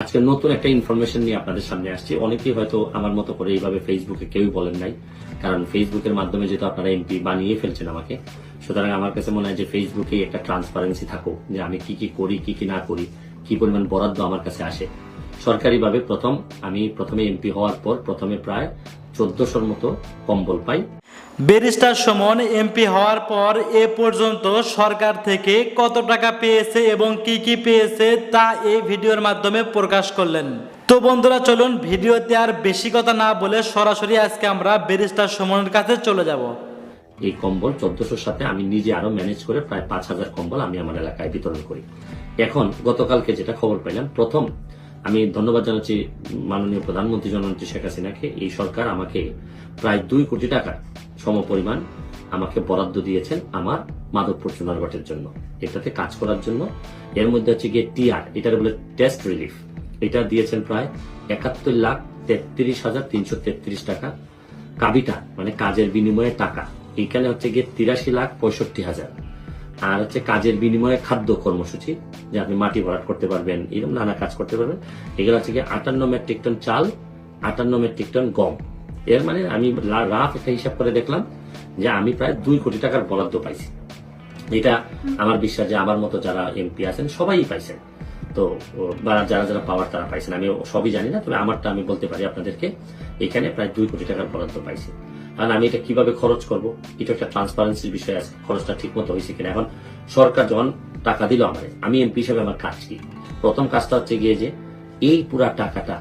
আজকে নতুন একটা ইনফরমেশন নিয়ে আপনাদের সামনে আসছি। অনেকেই হয়তো আমার মতো করে এইভাবে ফেসবুকে কেউই বলেন নাই, কারণ ফেসবুকের মাধ্যমে যেহেতু আপনারা এমপি বানিয়ে ফেলছেন আমাকে, সুতরাং আমার কাছে মনে হয় যে ফেসবুকে একটা ট্রান্সপারেন্সি থাকুক, যে আমি কি কি করি, কি কি না করি, কি পরিমাণ বরাদ্দ আমার কাছে আসে। সরকারিভাবে প্রথমে এমপি হওয়ার পর প্রথমে প্রায় 1400-র মতো কম্বল পাই। ব্যারিস্টার সুমন এমপি হওয়ার পর এ পর্যন্ত সরকার থেকে কত টাকা পেয়েছে এবং কি কি পেয়েছে তা এই ভিডিওর মাধ্যমে প্রকাশ করলেন। তো বন্ধুরা, চলুন ভিডিওতে আর বেশি কথা না বলে সরাসরি আজকে আমরা ব্যারিস্টার সুমনের কাছে চলে যাব। এই কম্বল 1400-র সাথে আমি নিজে আরো ম্যানেজ করে প্রায় 5000 কম্বল আমি আমার এলাকায় বিতরণ করি। এখন গতকালকে যেটা খবর পেলাম, প্রথম আমি ধন্যবাদ জানাচ্ছি মাননীয় প্রধানমন্ত্রী জননেত্রী শেখ হাসিনাকে। এই সরকার আমাকে প্রায় 2 কোটি টাকা সমপরিমাণ আমাকে বরাদ্দ দিয়েছেন আমার মাধবপুর চুনারঘাটের জন্য, এটাতে কাজ করার জন্য। এর মধ্যে হচ্ছে গিয়ে টিআর, এটার বলে টেস্ট রিলিফ, এটা দিয়েছেন প্রায় 71,33,333 টাকা। কাবিটা মানে কাজের বিনিময়ে টাকা, এখানে হচ্ছে গিয়ে 83,65,000। আর হচ্ছে কাজের বিনিময়ে খাদ্য কর্মসূচি, যে আপনি মাটি ভরাট করতে পারবেন, এরকম নানা কাজ করতে পারবেন। এগুলো হচ্ছে গিয়ে 58 মেট্রিক টন চাল, 58 মেট্রিক টন গম। এর মানে আমি রাফ একটা হিসাব করে দেখলাম যে আমি প্রায় 2 কোটি টাকার বরাদ্দ পাইছি। এটা আমার বিশ্বাস যে আমার মতো যারা এমপি আছেন সবাই পাইছেন। তো যারা যারা পাওয়ার তারা পাইছেন, আমি সবই জানি না, তবে আমারটা আমি বলতে পারি আপনাদেরকে, এখানে প্রায় 2 কোটি টাকার বরাদ্দ পাইছি। কারণ আমি এটা কিভাবে খরচ করব, এটা একটা ট্রান্সপারেন্সির বিষয় আছে, খরচটা ঠিক মতো হয়েছে কিনা। এখন সরকার যখন টাকা দিল আমাদের, আমি এমপি হিসাবে আমার কাজ কি, প্রথম কাজটা হচ্ছে গিয়ে যে এই পুরা টাকাটা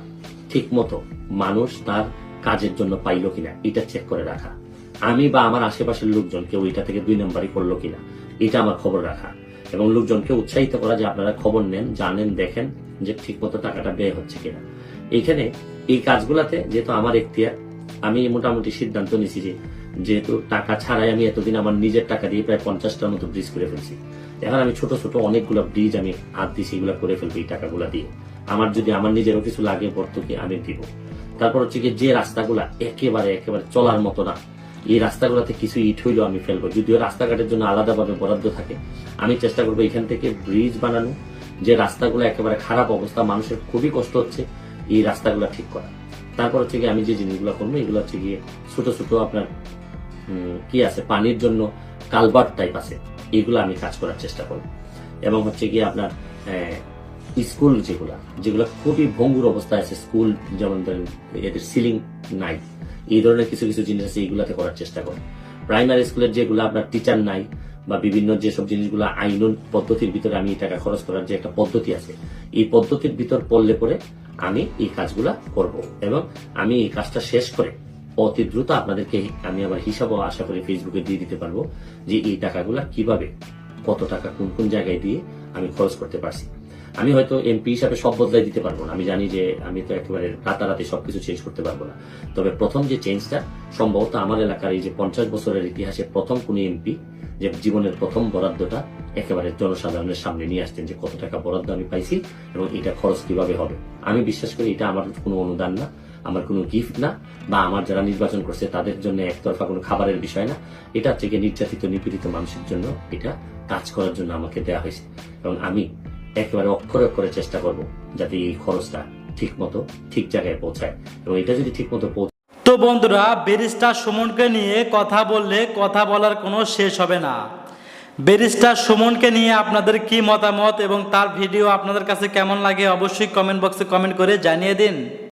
ঠিক মতো মানুষ তার কাজের জন্য পাইলো কিনা এটা চেক করে রাখা। আমি বা আমার আশেপাশের লোকজন কেউ এটা থেকে 2 নম্বরই করলো কিনা এটা আমার খবর রাখা, এবং লোকজনকে উৎসাহিত করা যে আপনারা খবর নেন, জানেন, দেখেন যে ঠিক মতো টাকাটা ব্যয় হচ্ছে কিনা। এইখানে এই কাজগুলাতে যেহেতু আমার এখতিয়ার, আমি মোটামুটি সিদ্ধান্ত নিছি যে যেহেতু টাকা ছাড়াই আমি এতদিন আমার নিজের টাকা দিয়ে প্রায় 50টার মতো ব্রিজ করে ফেলছি, এখন আমি ছোট ছোট অনেকগুলো ব্রিজ আমি হাত দিছি, এগুলো করে ফেলবো এই টাকাগুলা দিয়ে। আমার যদি আমার নিজেরও কিছু লাগে ভর্তুকি আমি দিব। তারপর হচ্ছে কি, যে রাস্তাগুলা একেবারে চলার মতো না, এই রাস্তাগুলোতে কিছু ইট হইলেও আমি ফেলবো। যদিও রাস্তাঘাটের জন্য আলাদাভাবে বরাদ্দ থাকে, আমি চেষ্টা করবো এখান থেকে ব্রিজ বানানো। যে রাস্তাগুলো একেবারে খারাপ অবস্থা, মানুষের খুবই কষ্ট হচ্ছে, এই রাস্তাগুলো ঠিক করা। তারপর হচ্ছে গিয়ে আমি যে জিনিসগুলো করবো, এগুলো হচ্ছে গিয়ে ছোট ছোট আপনার কি আছে, পানির জন্য কালভার্ট টাইপ আছে, এগুলো আমি কাজ করার চেষ্টা করবো। এবং হচ্ছে গিয়ে আপনার স্কুল যেগুলো খুবই ভঙ্গুর অবস্থায় আছে, স্কুল যেমন ধরেন এদের সিলিং নাই, এই ধরনের কিছু কিছু জিনিস আছে, এইগুলাতে করার চেষ্টা করবো। প্রাইমারি স্কুলের যেগুলো আপনার টিচার নাই বা বিভিন্ন যেসব জিনিসগুলো আইন পদ্ধতির ভিতরে আমি এই টাকা খরচ করার যে একটা পদ্ধতি আছে, এই পদ্ধতির ভিতর পড়লে পরে আমি এই কাজগুলা করব। এবং আমি এই কাজটা শেষ করে অতি দ্রুত আপনাদেরকে আমি আমার হিসাবও আশা করি ফেসবুকে দিয়ে দিতে পারবো, যে এই টাকাগুলা কিভাবে, কত টাকা কোন কোন জায়গায় দিয়ে আমি খরচ করতে পারছি। আমি হয়তো এমপি হিসাবে সব বদলাই দিতে পারবো না, আমি জানি যে আমি তো একেবারে রাতারাতি সবকিছু চেঞ্জ করতে পারবো না। তবে প্রথম যে চেঞ্জটা সম্ভবত আমার এলাকার এই যে 50 বছরের ইতিহাসে প্রথম কোন এমপি যে জীবনের প্রথম বরাদ্দটা একেবারে জনসাধারণের সামনে নিয়ে আসতেন, যে কত টাকা বরাদ্দ আমি পাইছি এবং এটা খরচ কিভাবে হবে। আমি বিশ্বাস করি এটা আমার কোনো অনুদান না, আমার কোনো গিফট না, বা আমার যারা নির্বাচন করছে তাদের জন্য একতরফা কোনো খাবারের বিষয় না। এটা হচ্ছে নির্যাতিত নিপীড়িত মানুষের জন্য এটা কাজ করার জন্য আমাকে দেওয়া হয়েছে। এবং আমি একেবারে অক্ষরে অক্ষরে চেষ্টা করব যাতে এই খরচটা ঠিক মতো ঠিক জায়গায় পৌঁছায়, এবং এটা যদি ঠিক মতো তো বন্ধুরা, ব্যারিস্টার সুমনকে নিয়ে কথা বললে কথা বলার কোনো শেষ হবে না। ব্যারিস্টার সুমনকে নিয়ে আপনাদের কি মতামত এবং তার ভিডিও আপনাদের কাছে কেমন লাগে অবশ্যই কমেন্ট বক্সে কমেন্ট করে জানিয়ে দিন।